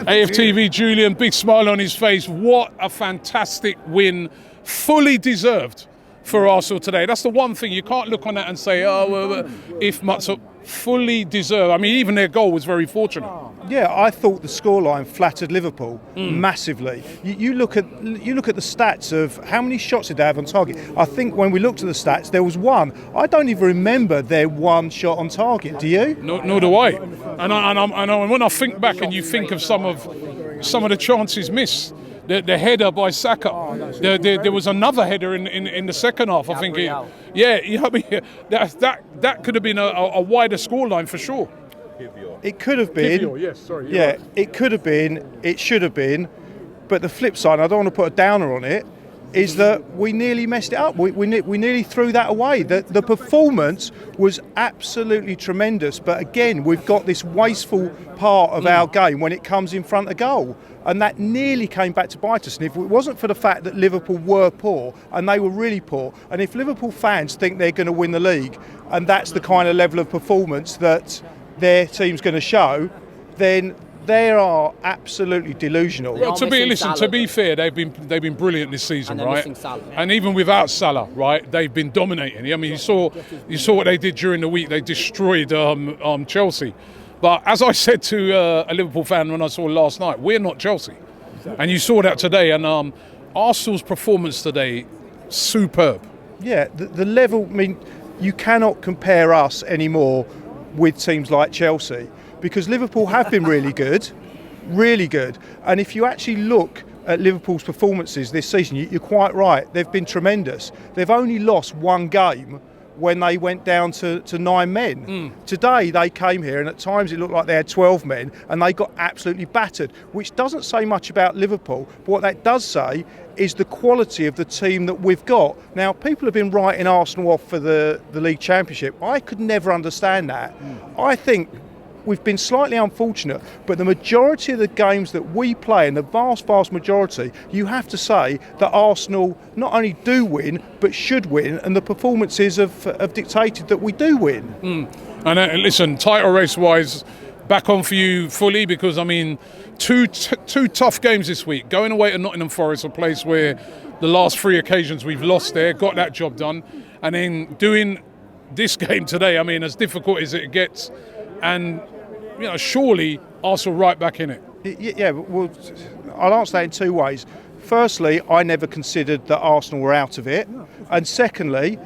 AFTV Julian, big smile on his face. What a fantastic win, fully deserved for Arsenal today. That's the one thing, you can't look on that and say, if much, so fully deserved. I mean, even their goal was very fortunate. Yeah, I thought the scoreline flattered Liverpool massively. You look at the stats of how many shots did they have on target. I think when we looked at the stats, there was one. I don't even remember their one shot on target. Do you? Nor do I. And when I think back and you think of some of the chances missed. The header by Saka. There was another header in the second half. I think. That could have been a wider scoreline for sure. It could have been. Yes, sorry. Yeah, right. it could have been. It should have been. But the flip side, I don't want to put a downer on it, is that we nearly messed it up. We nearly threw that away. The performance was absolutely tremendous. But again, we've got this wasteful part of our game when it comes in front of goal. And that nearly came back to bite us. And if it wasn't for the fact that Liverpool were poor, and they were really poor, and if Liverpool fans think they're going to win the league, and that's the kind of level of performance that their team's going to show, then they are absolutely delusional. Well, to be fair, they've been brilliant this season, right? And even without Salah, right, they've been dominating. I mean, you saw what they did during the week. They destroyed Chelsea. But as I said to a Liverpool fan when I saw last night, we're not Chelsea, and you saw that today. And Arsenal's performance today, superb. Yeah, the level. I mean, you cannot compare us anymore with teams like Chelsea, because Liverpool have been really good. And if you actually look at Liverpool's performances this season, you're quite right. They've been tremendous. They've only lost one game when they went down to 9 men. Today they came here and at times it looked like they had 12 men and they got absolutely battered, which doesn't say much about Liverpool, but what that does say is the quality of the team that we've got. Now, people have been writing Arsenal off for the League Championship. I could never understand that. I think we've been slightly unfortunate, but the majority of the games that we play, and the vast majority, you have to say that Arsenal not only do win, but should win, and the performances have dictated that we do win. And listen, title race-wise, back on for you fully, because, I mean, two tough games this week. Going away to Nottingham Forest, a place where the last 3 occasions we've lost there, got that job done, and then doing this game today, I mean, as difficult as it gets, and surely Arsenal right back in it. Yeah, well, I'll answer that in 2 ways. Firstly, I never considered that Arsenal were out of it. And secondly,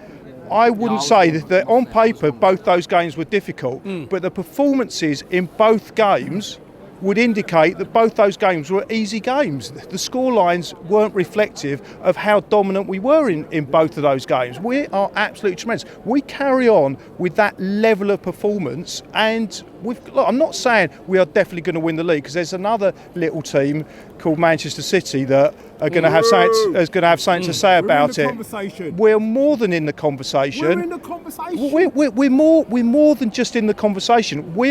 I wouldn't say that on paper both those games were difficult, but the performances in both games would indicate that both those games were easy games. The scorelines weren't reflective of how dominant we were in both of those games. We are absolutely tremendous. We carry on with that level of performance, and I'm not saying we are definitely going to win the league, because there's another little team called Manchester City that are going to have something to say about it. We're more than in the conversation. We're in the conversation. We're more than just in the conversation. We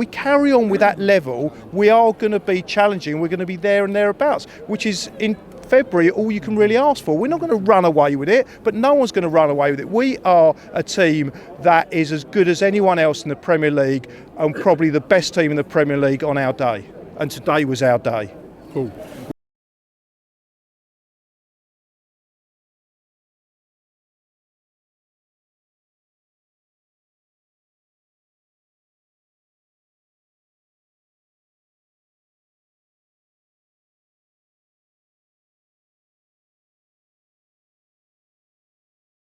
carry on with that level. We are going to be challenging. We're going to be there and thereabouts, which is in February all you can really ask for. We're not going to run away with it, but no one's going to run away with it. We are a team that is as good as anyone else in the Premier League, and probably the best team in the Premier League on our day. And today was our day. Cool.